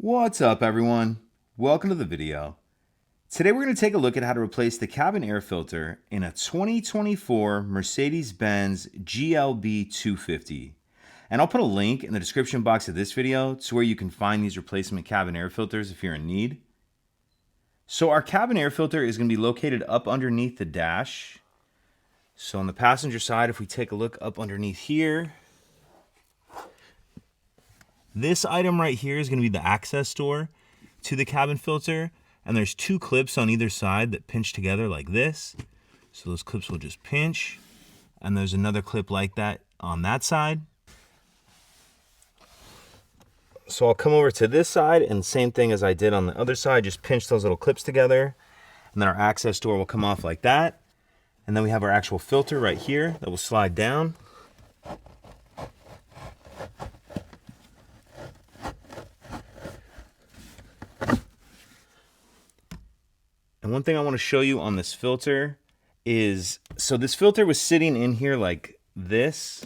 What's up everyone? Welcome to the video. Today we're going to take a look at how to replace the cabin air filter in a 2024 Mercedes-Benz GLB 250. And I'll put a link in the description box of this video to where you can find these replacement cabin air filters if you're in need. So our cabin air filter is going to be located up underneath the dash. So on the passenger side, if we take a look up underneath here, this item right here is going to be the access door to the cabin filter, and there's two clips on either side that pinch together like this. So those clips will just pinch, and there's another clip like that on that side. So I'll come over to this side, and same thing as I did on the other side, just pinch those little clips together, and then our access door will come off like that. And then we have our actual filter right here that will slide down. And one thing I want to show you on this filter is, so this filter was sitting in here like this.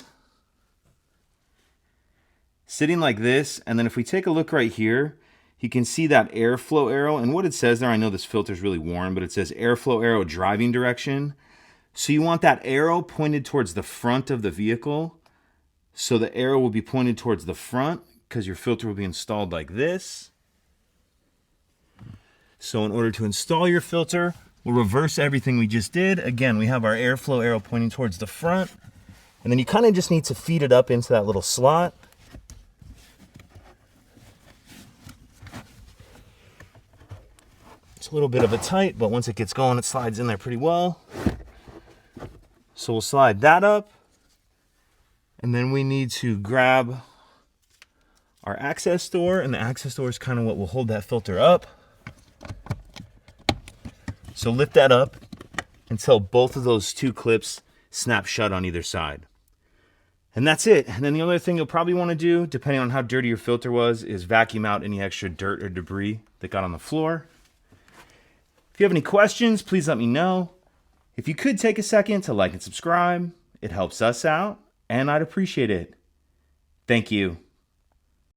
Sitting like this, and then if we take a look right here, you can see that airflow arrow, and what it says there, I know this filter is really worn, but it says airflow arrow driving direction. So you want that arrow pointed towards the front of the vehicle. So the arrow will be pointed towards the front because your filter will be installed like this. So in order to install your filter, we'll reverse everything we just did. Again, we have our airflow arrow pointing towards the front, and then you kind of just need to feed it up into that little slot. It's a little bit of a tight, but once it gets going, it slides in there pretty well. So we'll slide that up, and then we need to grab our access door, and the access door is kind of what will hold that filter up. So lift that up until both of those two clips snap shut on either side. And that's it. And then the other thing you'll probably want to do, depending on how dirty your filter was, is vacuum out any extra dirt or debris that got on the floor. If you have any questions, please let me know. If you could take a second to like and subscribe, it helps us out, and I'd appreciate it. Thank you.